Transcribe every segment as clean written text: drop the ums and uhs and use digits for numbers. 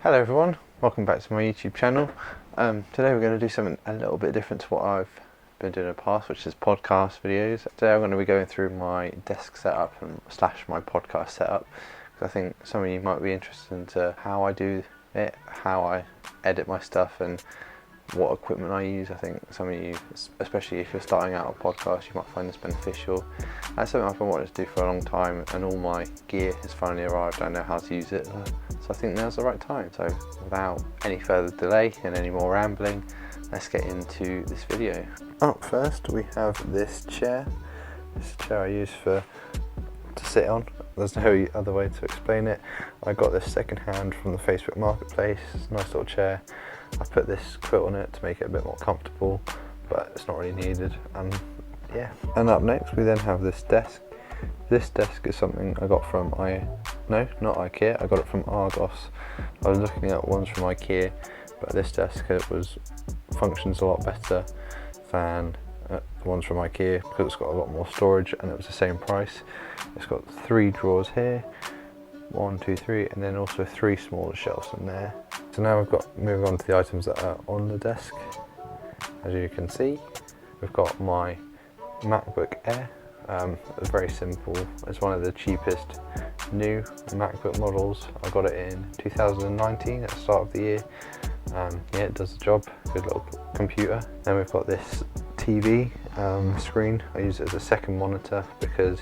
Hello everyone, welcome back to my YouTube channel. Today we're going to do something a little bit different to what I've been doing in the past, which is podcast videos. Today I'm going to be going through my desk setup and slash my podcast setup, because I think some of you might be interested into how I do it, how I edit my stuff and what equipment I use. I think some of you, especially if you're starting out a podcast, you might find this beneficial. That's something I've been wanting to do for a long time, and all my gear has finally arrived. I know how to use it, so I think now's the right time. So without any further delay and any more rambling, let's get into this video. Up first we have this chair. This chair I use to sit on. There's no other way to explain it. I got this second hand from the Facebook Marketplace. It's a nice little chair. I put this quilt on it to make it a bit more comfortable, but it's not really needed. And yeah. And up next we then have this desk. This desk is something I got from not IKEA, I got it from Argos. I was looking at ones from IKEA, but this desk functions a lot better than the ones from IKEA because it's got a lot more storage, and it was the same price. It's got 3 drawers here, 1, 2, 3, and then also 3 smaller shelves in there. So now moving on to the items that are on the desk. As you can see, we've got my MacBook Air. It's very simple. It's one of the cheapest new MacBook models. I got it in 2019 at the start of the year. Yeah, it does the job. Good little computer. Then we've got this TV screen. I use it as a second monitor because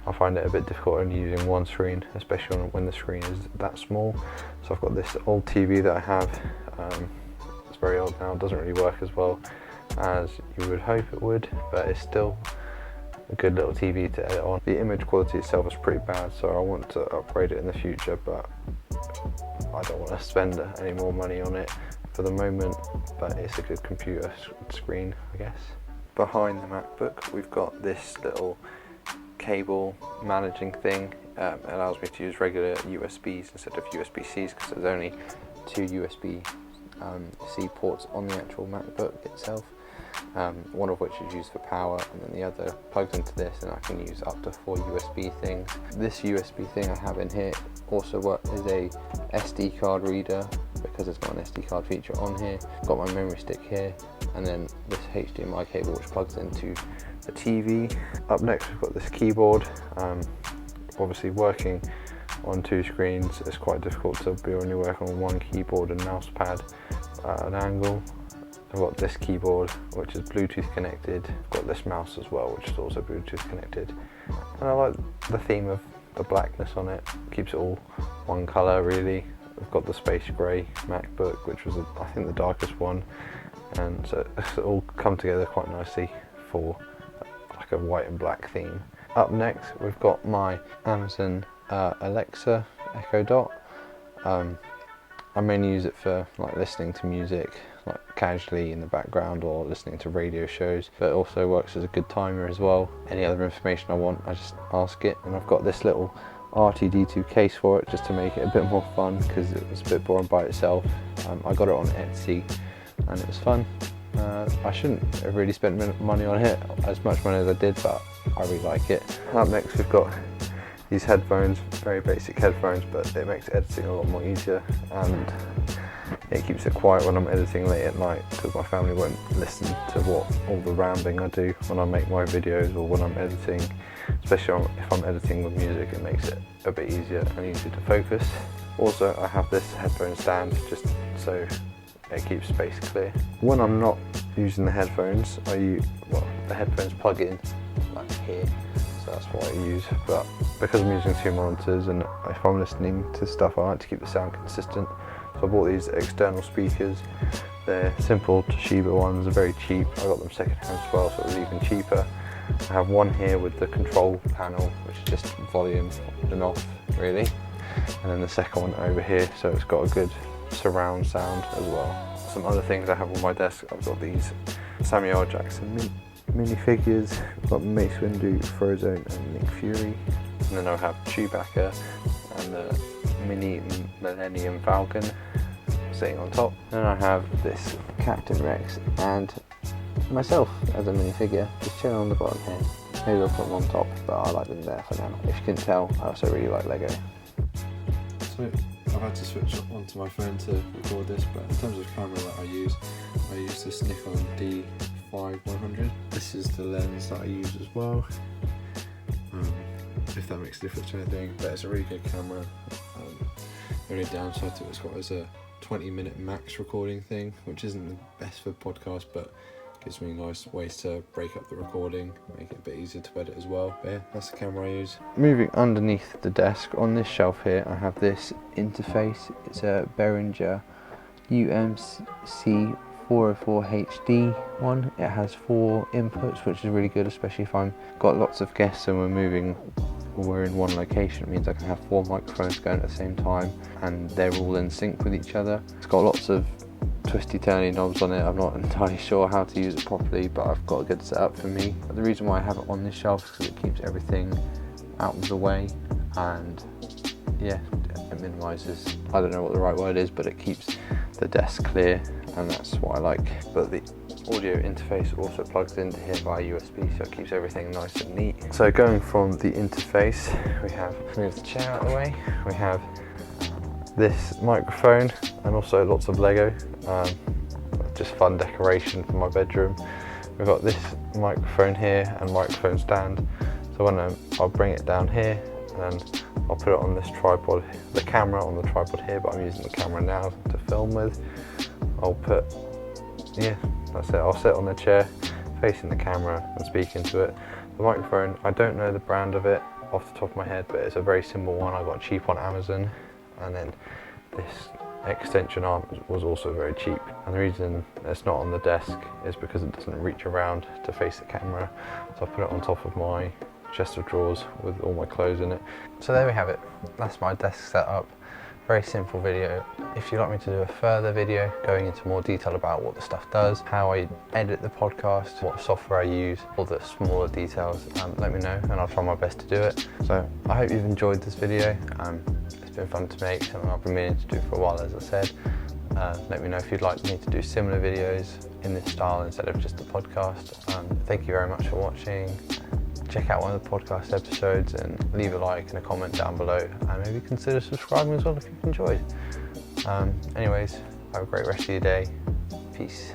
I find it a bit difficult only using one screen, especially when the screen is that small. So I've got this old TV that I have. It's very old now, it doesn't really work as well as you would hope it would, but it's still a good little TV to edit on. The image quality itself is pretty bad, so I want to upgrade it in the future, but I don't want to spend any more money on it for the moment, but it's a good computer screen, I guess. Behind the MacBook we've got this little cable managing thing. It allows me to use regular USBs instead of USB-Cs because there's only 2 USB-C ports on the actual MacBook itself. One of which is used for power, and then the other plugs into this, and I can use up to 4 USB things. This USB thing I have in here also is a SD card reader because it's got an SD card feature on here. Got my memory stick here, and then this HDMI cable which plugs into the TV. Up next we've got this keyboard. Obviously working on 2 screens, it's quite difficult to be only working on one keyboard and mouse pad at an angle. I've got this keyboard which is Bluetooth connected. I've got this mouse as well which is also Bluetooth connected. And I like the theme of the blackness on it. Keeps it all one colour really. I've got the space grey MacBook, which was I think the darkest one, and so it's all come together quite nicely for like a white and black theme. Up next we've got my Amazon Alexa Echo Dot. I mainly use it for like listening to music like casually in the background or listening to radio shows, but it also works as a good timer as well. Any other information I want, I just ask it. And I've got this little R2-D2 case for it just to make it a bit more fun because it was a bit boring by itself. I got it on Etsy and it was fun. I shouldn't have really spent money on it, as much money as I did, but I really like it. Up next we've got these headphones, very basic headphones, but it makes editing a lot more easier, and it keeps it quiet when I'm editing late at night because my family won't listen to all the rambling I do when I make my videos or when I'm editing. Especially if I'm editing with music, it makes it a bit easier and easier to focus. Also, I have this headphone stand just so it keeps space clear. When I'm not using the headphones, the headphones plug in like here, so that's what I use. But because I'm using 2 monitors and if I'm listening to stuff, I like to keep the sound consistent. So I bought these external speakers. They're simple Toshiba ones, they're very cheap. I got them second hand as well, so it was even cheaper. I have one here with the control panel, which is just volume on and off really. And then the second one over here, so it's got a good surround sound as well. Some other things I have on my desk, I've got these Samuel Jackson minifigures. I've got Mace Windu, Frozone and Nick Fury. And then I have Chewbacca and the mini Millennium Falcon sitting on top. Then I have this Captain Rex and myself as a minifigure, just chilling on the bottom here. Maybe I'll put them on top, but I like them there for now. If you can tell, I also really like Lego. So I've had to switch onto my phone to record this, but in terms of camera that I use this Nikon D5100. This is the lens that I use as well, if that makes a difference to anything, but it's a really good camera. The only downside to it is it's a 20-minute max recording thing, which isn't the best for podcasts, but gives me nice ways to break up the recording, make it a bit easier to edit as well. But yeah, that's the camera I use. Moving underneath the desk, on this shelf here, I have this interface. It's a Behringer UMC 404 HD one. It has 4 inputs, which is really good, especially if I've got lots of guests and we're in one location. It means I can have 4 microphones going at the same time and they're all in sync with each other. It's got lots of twisty turny knobs on it. I'm not entirely sure how to use it properly, but I've got a good setup for me. But the reason why I have it on this shelf is because it keeps everything out of the way, and yeah, it minimises, I don't know what the right word is, but it keeps the desk clear, and that's what I like. But the audio interface also plugs into here via USB, so it keeps everything nice and neat. So going from the interface, we have, move the chair out of the way, we have this microphone and also lots of Lego, just fun decoration for my bedroom. We've got this microphone here and microphone stand, so when I'll bring it down here and I'll put it on this tripod, the camera on the tripod here, but I'm using the camera now to film with. That's it, I'll sit on the chair facing the camera and speak into it. The microphone, I don't know the brand of it off the top of my head, but it's a very simple one I got cheap on Amazon. And then this extension arm was also very cheap, and the reason it's not on the desk is because it doesn't reach around to face the camera, so I put it on top of my chest of drawers with all my clothes in it. So there we have it, that's my desk setup. Very simple video. If you'd like me to do a further video going into more detail about what the stuff does, how I edit the podcast, what software I use, all the smaller details, let me know and I'll try my best to do it. So I hope you've enjoyed this video. It's been fun to make, something I've been meaning to do for a while, as I said. Let me know if you'd like me to do similar videos in this style instead of just the podcast. Thank you very much for watching. Check out one of the podcast episodes and leave a like and a comment down below, and maybe consider subscribing as well if you've enjoyed. Anyways, have a great rest of your day. Peace.